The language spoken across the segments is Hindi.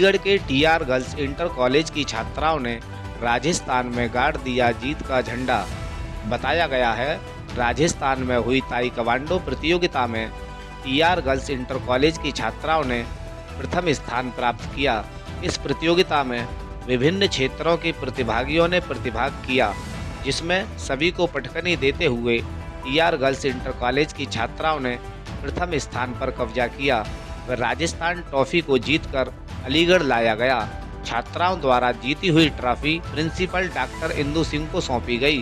अलीगढ़ के टीआर गर्ल्स इंटर कॉलेज की छात्राओं ने राजस्थान में गाड़ दिया जीत का झंडा। बताया गया है, राजस्थान में हुई ताइक्वांडो प्रतियोगिता में टीआर गर्ल्स इंटर कॉलेज की छात्राओं ने प्रथम स्थान प्राप्त किया। इस प्रतियोगिता में विभिन्न क्षेत्रों के प्रतिभागियों ने प्रतिभाग किया, जिसमें सभी को पटकनी देते हुए टीआर गर्ल्स इंटर कॉलेज की छात्राओं ने प्रथम स्थान पर कब्जा किया व राजस्थान ट्रॉफी को जीतकर अलीगढ़ लाया गया। छात्राओं द्वारा जीती हुई trophy principal doctor Indu Singh को सौंपी गई,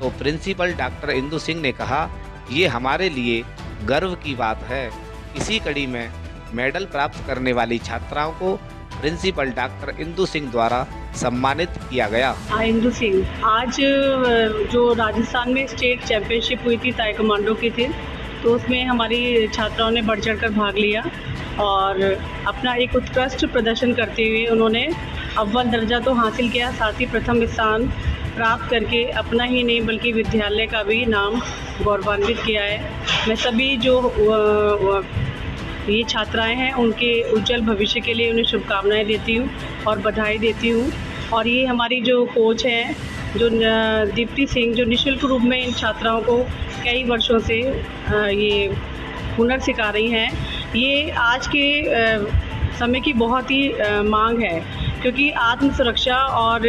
तो प्रिंसिपल डॉक्टर इंदु सिंह ने कहा, ये हमारे लिए गर्व की बात है। इसी कड़ी में मेडल प्राप्त करने वाली छात्राओं को प्रिंसिपल डॉक्टर इंदु सिंह द्वारा सम्मानित किया गया। इंदु सिंह, आज जो राजस्थान में स्टेट चैंपियनशिप हुई थी ताइक्वांडो की थी, तो उसमें हमारी छात्राओं ने बढ़ चढ़कर भाग लिया और अपना एक उत्कृष्ट प्रदर्शन करते हुए उन्होंने अव्वल दर्जा तो हासिल किया, साथ ही प्रथम स्थान प्राप्त करके अपना ही नहीं बल्कि विद्यालय का भी नाम गौरवान्वित किया है। मैं सभी जो ये छात्राएं हैं उनके उज्जवल भविष्य के लिए उन्हें शुभकामनाएं देती हूँ और बधाई देती हूँ। और ये हमारी जो कोच हैं जो दीप्ति सिंह, जो निःशुल्क रूप में इन छात्राओं को कई वर्षों से ये हुनर सिखा रही हैं, ये आज के समय की बहुत ही मांग है, क्योंकि आत्म सुरक्षा और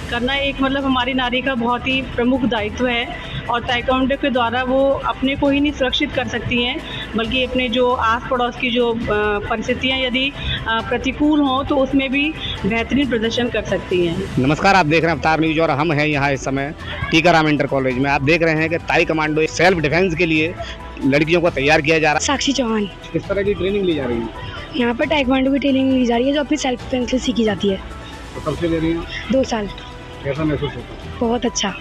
करना एक मतलब हमारी नारी का बहुत ही प्रमुख दायित्व है। और ताइक्वांडो के द्वारा वो अपने को ही नहीं सुरक्षित कर सकती हैं, बल्कि अपने जो आस पड़ोस की जो परिस्थितियाँ यदि प्रतिकूल हों तो उसमें भी बेहतरीन प्रदर्शन कर सकती हैं। नमस्कार, आप देख रहे हैं अवतार न्यूज और हम हैं यहाँ इस समय टीकाराम इंटर कॉलेज में। आप देख रहे हैं कि ताइक्वांडो सेल्फ डिफेंस के लिए लड़कियों को तैयार किया जा रहा है। साक्षी चौहान, किस तरह की ट्रेनिंग ली जा रही है? यहाँ पर ताइक्वांडो की ट्रेनिंग ली जा रही है जो अपनी सेल्फ डिफेंस से सीखी जाती है। तो कब से ले रही हैं? 2 साल। कैसा महसूस होता है? बहुत अच्छा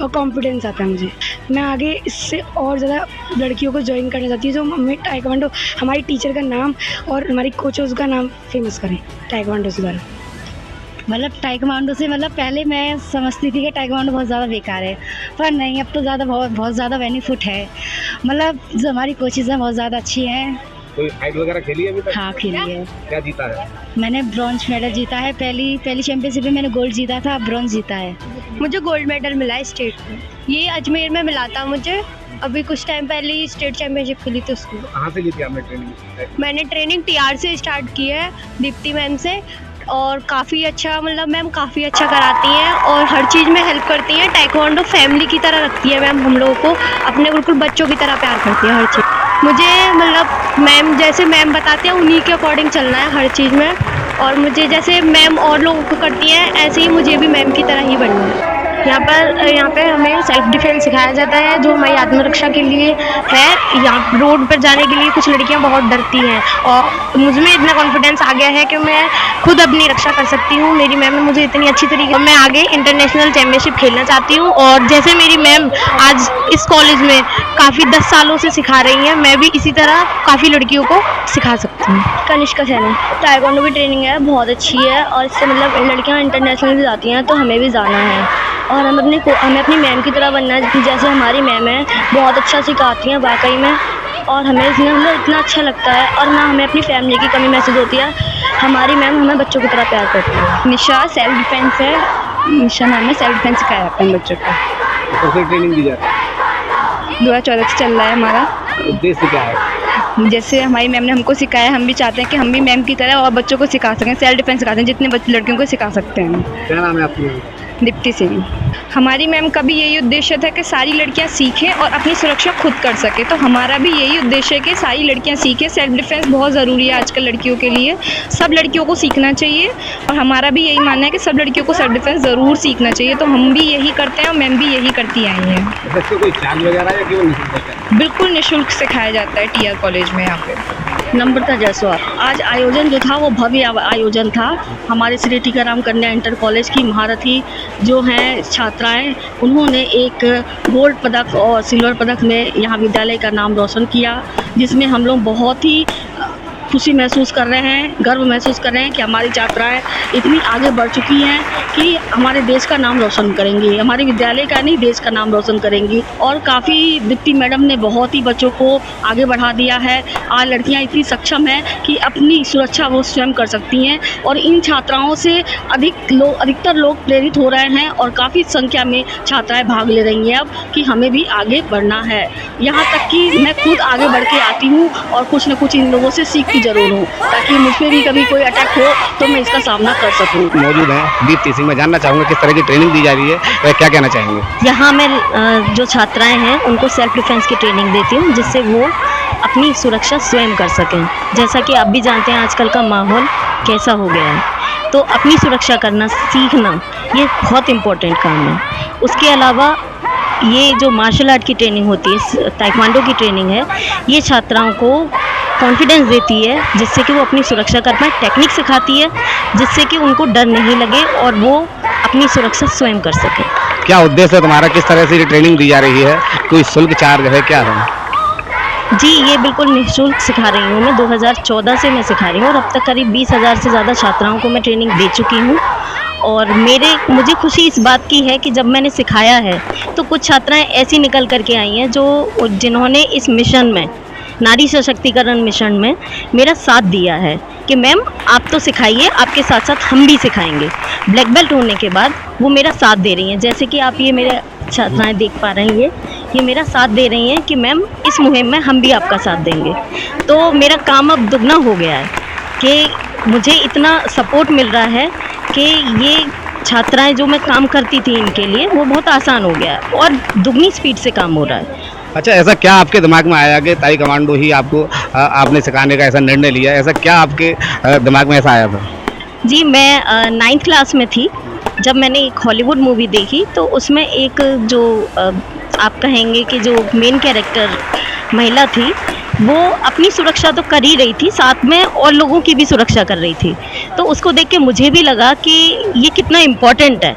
और कॉन्फिडेंस आता है मुझे। मैं आगे इससे और ज़्यादा लड़कियों को ज्वाइन करना चाहती हूँ, जो हमें ताइक्वांडो हमारी टीचर का नाम और हमारी कोचों का नाम फेमस करें ताइक्वांडो से द्वारा। मतलब ताइक्वांडो से मतलब पहले मैं समझती थी कि ताइक्वांडो बहुत ज़्यादा बेकार है, पर नहीं, अब तो ज़्यादा बहुत ज़्यादा बेनिफिट है। मतलब जो हमारी कोचेज़ हैं बहुत ज़्यादा अच्छी हैं। कोई फाइट वगैरह खेली है अभी तक? हाँ, खेली है। क्या जीता है? मैंने ब्रॉन्ज मेडल जीता है। पहली चैंपियनशिप में मैंने गोल्ड जीता था, ब्रॉन्ज जीता है। मुझे गोल्ड मेडल मिला है स्टेट में, ये अजमेर में मिला था मुझे। अभी कुछ टाइम पहले ही स्टेट चैंपियनशिप खेली थी उसको। कहाँ से ली थी आपने ट्रेनिंग? मैंने ट्रेनिंग टीआर से स्टार्ट की है, दीप्ति मैम से, और काफ़ी अच्छा मतलब मैम काफ़ी अच्छा कराती हैं और हर चीज़ में हेल्प करती हैं। ताइक्वांडो फैमिली की तरह रखती है मैम, हम लोगों को अपने बिल्कुल बच्चों की तरह प्यार करती है हर चीज़। मुझे मतलब मैम जैसे मैम बताते हैं उन्हीं के अकॉर्डिंग चलना है हर चीज़ में, और मुझे जैसे मैम और लोगों को करती हैं ऐसे ही मुझे भी मैम की तरह ही बनना है। यहाँ पे हमें सेल्फ डिफेंस सिखाया जाता है जो हमारी आत्मरक्षा के लिए है। यहाँ रोड पर जाने के लिए कुछ लड़कियाँ बहुत डरती हैं और मुझमें इतना कॉन्फिडेंस आ गया है कि मैं खुद अपनी रक्षा कर सकती हूँ। मेरी मैम ने मुझे इतनी अच्छी तरीके, मैं आगे इंटरनेशनल चैम्पियनशिप खेलना चाहती हूँ, और जैसे मेरी मैम आज इस कॉलेज में काफ़ी 10 सालों से सिखा रही हैं, मैं भी इसी तरह काफ़ी लड़कियों को सिखा सकती हूँ। कनिष्का सैनी, ताइक्वांडो की ट्रेनिंग है बहुत अच्छी है और इससे मतलब लड़कियाँ इंटरनेशनल भी जाती हैं, तो हमें भी जाना है और हमें अपनी मैम की तरह बनना है जैसे हमारी मैम है। बहुत अच्छा सिखाती हैं वाकई में, और हमें इसमें मतलब इतना अच्छा लगता है और ना हमें अपनी फैमिली की कमी महसूस होती है। हमारी मैम हमें बच्चों की तरह प्यार करती है। निशा सेल्फ डिफेंस है, निशा मैम ने सेल्फ डिफेंस सिखाया अपने बच्चों को। तो फिर ट्रेनिंग दी जाती है? 2014 से चल रहा है हमारा। उद्देश्य क्या है? जैसे हमारी मैम ने हमको सिखाया, हम भी चाहते हैं कि हम भी मैम की तरह और बच्चों को सिखा सकें, सेल्फ डिफेंस सिखाते हैं जितने लड़कियों को सिखा सकते हैं। क्या नाम है आपकी? दीप्ति सिंह। हमारी मैम का भी यही उद्देश्य था कि सारी लड़कियां सीखें और अपनी सुरक्षा खुद कर सकें, तो हमारा भी यही उद्देश्य है कि सारी लड़कियां सीखें। सेल्फ डिफेंस बहुत ज़रूरी है आजकल लड़कियों के लिए, सब लड़कियों को सीखना चाहिए और हमारा भी यही मानना है कि सब लड़कियों को सेल्फ डिफेंस ज़रूर सीखना चाहिए, तो हम भी यही करते हैं और मैम भी यही करती आई हैं। बच्चों को चार्ज वगैरह या केवल निःशुल्क? बिल्कुल निःशुल्क सिखाया जाता है टीआर कॉलेज में। यहाँ पे नम्रता जायसवाल, आज आयोजन जो था वो भव्य आयोजन था। हमारे श्री टीकाराम कन्या इंटर कॉलेज की महारथी जो हैं छात्राएं, उन्होंने एक गोल्ड पदक और सिल्वर पदक में यहाँ विद्यालय का नाम रोशन किया, जिसमें हम लोग बहुत ही खुशी महसूस कर रहे हैं, गर्व महसूस कर रहे हैं कि हमारी छात्राएं इतनी आगे बढ़ चुकी हैं कि हमारे देश का नाम रोशन करेंगी, हमारे विद्यालय का नहीं देश का नाम रोशन करेंगी। और काफ़ी दीप्ति मैडम ने बहुत ही बच्चों को आगे बढ़ा दिया है। आज लड़कियां इतनी सक्षम हैं कि अपनी सुरक्षा वो स्वयं कर सकती हैं और इन छात्राओं से अधिकतर लोग प्रेरित हो रहे हैं और काफ़ी संख्या में छात्राएं भाग ले रही हैं अब कि हमें भी आगे बढ़ना है। यहाँ तक कि मैं खुद आगे बढ़ के आती हूँ और कुछ न कुछ इन लोगों से सीखती ज़रूर हूँ ताकि मुझ पर भी कभी कोई अटैक हो तो मैं इसका सामना कर सकूँ। मौजूद हैं दीप्ति सिंह, मैं जानना चाहूँगा किस तरह की ट्रेनिंग दी जा रही है, वह क्या कहना चाहेंगे? यहाँ मैं जो छात्राएं हैं उनको सेल्फ डिफेंस की ट्रेनिंग देती हूँ जिससे वो अपनी सुरक्षा स्वयं कर सकें। जैसा कि आप भी जानते हैं आजकल का माहौल कैसा हो गया है, तो अपनी सुरक्षा करना सीखना ये बहुत इम्पोर्टेंट काम है। उसके अलावा ये जो मार्शल आर्ट की ट्रेनिंग होती है, ताइक्वांडो की ट्रेनिंग है, ये छात्राओं को कॉन्फिडेंस देती है जिससे कि वो अपनी सुरक्षा कर पाए। टेक्निक सिखाती है जिससे कि उनको डर नहीं लगे और वो अपनी सुरक्षा स्वयं कर सकें। क्या उद्देश्य है तुम्हारा, किस तरह से ये ट्रेनिंग दी जा रही है, कोई शुल्क चार्ज है, क्या है? जी, ये बिल्कुल निःशुल्क सिखा रही हूँ मैं। 2014 से मैं सिखा रही हूँ और अब तक करीब 20,000 से ज़्यादा छात्राओं को मैं ट्रेनिंग दे चुकी हूँ। और मुझे खुशी इस बात की है कि जब मैंने सिखाया है तो कुछ छात्राएं ऐसी निकल करके आई हैं जिन्होंने इस मिशन में, नारी सशक्तिकरण मिशन में मेरा साथ दिया है कि मैम आप तो सिखाइए, आपके साथ साथ हम भी सिखाएंगे। ब्लैक बेल्ट होने के बाद वो मेरा साथ दे रही हैं। जैसे कि आप ये मेरे छात्राएं देख पा रही हैं, ये मेरा साथ दे रही हैं कि मैम इस मुहिम में हम भी आपका साथ देंगे। तो मेरा काम अब दुगना हो गया है कि मुझे इतना सपोर्ट मिल रहा है कि ये छात्राएं जो मैं काम करती थी इनके लिए वो बहुत आसान हो गया है और दुगनी स्पीड से काम हो रहा है। अच्छा, ऐसा क्या आपके दिमाग में आया कि ताई कमांडो ही आपने सिखाने का ऐसा निर्णय लिया, ऐसा क्या आपके दिमाग में ऐसा आया था? जी, मैं 9th क्लास में थी जब मैंने एक हॉलीवुड मूवी देखी, तो उसमें एक जो आप कहेंगे कि जो मेन कैरेक्टर महिला थी वो अपनी सुरक्षा तो कर ही रही थी, साथ में और लोगों की भी सुरक्षा कर रही थी। तो उसको देख के मुझे भी लगा कि ये कितना इम्पोर्टेंट है,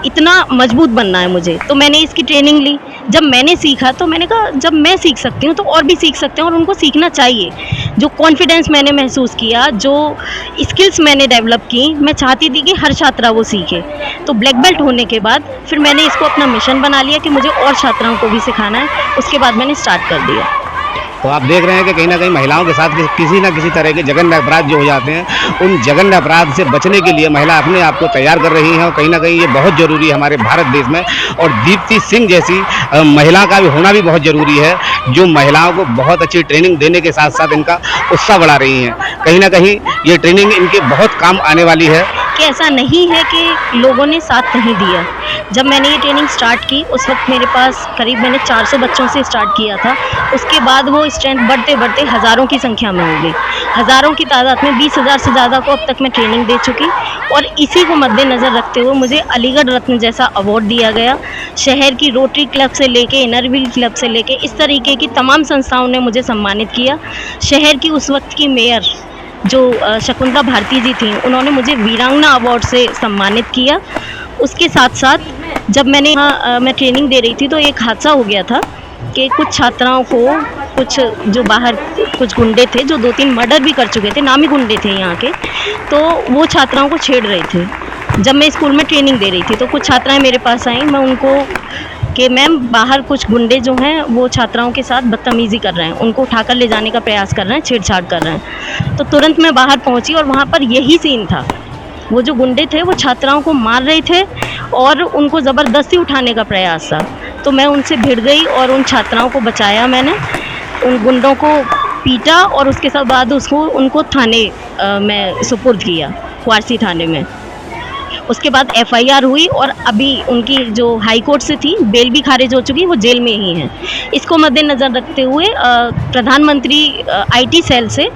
इतना मजबूत बनना है मुझे। तो मैंने इसकी ट्रेनिंग ली। जब मैंने सीखा तो मैंने कहा जब मैं सीख सकती हूँ तो और भी सीख सकते हैं और उनको सीखना चाहिए। जो कॉन्फिडेंस मैंने महसूस किया, जो स्किल्स मैंने डेवलप की, मैं चाहती थी कि हर छात्रा वो सीखे। तो ब्लैक बेल्ट होने के बाद फिर मैंने इसको अपना मिशन बना लिया कि मुझे और छात्राओं को भी सिखाना है। उसके बाद मैंने स्टार्ट कर दिया। तो आप देख रहे हैं कि कहीं ना कहीं महिलाओं के साथ किसी ना किसी तरह के जघन्य अपराध जो हो जाते हैं, उन जघन्य अपराध से बचने के लिए महिला अपने आप को तैयार कर रही हैं और कहीं ना कहीं ये बहुत ज़रूरी है हमारे भारत देश में। और दीप्ति सिंह जैसी महिला का भी होना भी बहुत ज़रूरी है, जो महिलाओं को बहुत अच्छी ट्रेनिंग देने के साथ साथ इनका उत्साह बढ़ा रही हैं। कहीं ना कहीं ये ट्रेनिंग इनके बहुत काम आने वाली है। कि ऐसा नहीं है कि लोगों ने साथ नहीं दिया। जब मैंने ये ट्रेनिंग स्टार्ट की उस वक्त मेरे पास करीब मैंने 400 बच्चों से स्टार्ट किया था। उसके बाद वो स्ट्रेंथ बढ़ते बढ़ते हज़ारों की संख्या में हो गई। हज़ारों की तादाद में 20,000 से ज़्यादा को अब तक मैं ट्रेनिंग दे चुकी। और इसी को मद्देनज़र रखते हुए मुझे अलीगढ़ रत्न जैसा अवार्ड दिया गया। शहर की रोटरी क्लब से लेके इनर व्हील क्लब से लेके इस तरीके की तमाम संस्थाओं ने मुझे सम्मानित किया। शहर की उस वक्त की मेयर जो शकुंतला भारती जी थी, उन्होंने मुझे वीरांगना अवार्ड से सम्मानित किया। उसके साथ साथ जब मैं ट्रेनिंग दे रही थी तो एक हादसा हो गया था कि कुछ छात्राओं को कुछ जो बाहर कुछ गुंडे थे जो 2-3 मर्डर भी कर चुके थे, नामी गुंडे थे यहाँ के, तो वो छात्राओं को छेड़ रहे थे। जब मैं स्कूल में ट्रेनिंग दे रही थी तो कुछ छात्राएं मेरे पास आईं। मैं उनको कि मैम बाहर कुछ गुंडे जो हैं वो छात्राओं के साथ बदतमीज़ी कर रहे हैं, उनको उठाकर ले जाने का प्रयास कर रहे हैं, छेड़छाड़ कर रहे हैं। तो तुरंत मैं बाहर पहुंची और वहाँ पर यही सीन था। वो जो गुंडे थे वो छात्राओं को मार रहे थे और उनको ज़बरदस्ती उठाने का प्रयास था। तो मैं उनसे भिड़ गई और उन छात्राओं को बचाया मैंने। उन गुंडों को पीटा और उसके साथ बाद उनको थाने में सुपुर्द किया, वारसी थाने में। उसके बाद FIR हुई और अभी उनकी जो हाई कोर्ट से थी बेल भी खारिज हो चुकी, वो जेल में ही हैं। इसको मद्देनज़र रखते हुए प्रधानमंत्री IT सेल से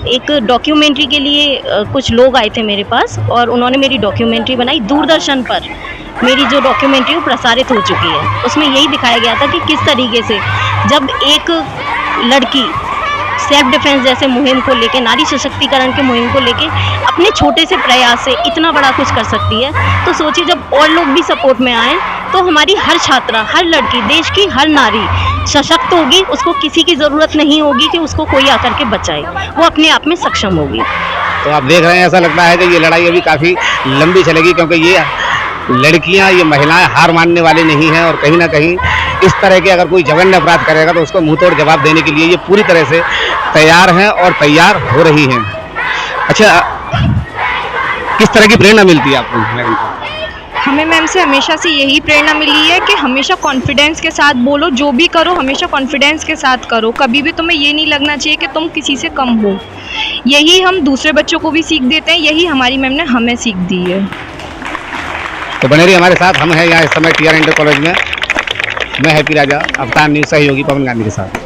एक डॉक्यूमेंट्री के लिए कुछ लोग आए थे मेरे पास और उन्होंने मेरी डॉक्यूमेंट्री बनाई। दूरदर्शन पर मेरी जो डॉक्यूमेंट्री वो प्रसारित हो चुकी है। उसमें यही दिखाया गया था कि किस तरीके से जब एक लड़की सेल्फ डिफेंस जैसे मुहिम को लेके, नारी सशक्तिकरण के मुहिम को लेके अपने छोटे से प्रयास से इतना बड़ा कुछ कर सकती है। तो सोचिए जब और लोग भी सपोर्ट में आए तो हमारी हर छात्रा, हर लड़की, देश की हर नारी सशक्त होगी। उसको किसी की ज़रूरत नहीं होगी कि उसको कोई आकर के बचाए, वो अपने आप में सक्षम होगी। तो आप देख रहे हैं, ऐसा लगता है कि ये लड़ाई अभी काफ़ी लंबी चलेगी, क्योंकि ये लड़कियां, ये महिलाएं हार मानने वाली नहीं हैं और कहीं ना कहीं इस तरह के अगर कोई जघन्य अपराध करेगा तो उसको मुंह तोड़ जवाब देने के लिए ये पूरी तरह से तैयार हैं और तैयार हो रही हैं। अच्छा, किस तरह की प्रेरणा मिलती है आपको मैम? हमें मैम से हमेशा से यही प्रेरणा मिली है कि हमेशा कॉन्फिडेंस के साथ बोलो, जो भी करो हमेशा कॉन्फिडेंस के साथ करो। कभी भी तुम्हें ये नहीं लगना चाहिए कि तुम किसी से कम हो। यही हम दूसरे बच्चों को भी सीख देते हैं, यही हमारी मैम ने हमें सीख दी है। तो बने रहिए हमारे साथ, हम हैं यहाँ इस समय TR इंटर कॉलेज में। मैं हैप्पी राजा, अवतार न्यूज़ सहयोगी पवन गांधी के साथ।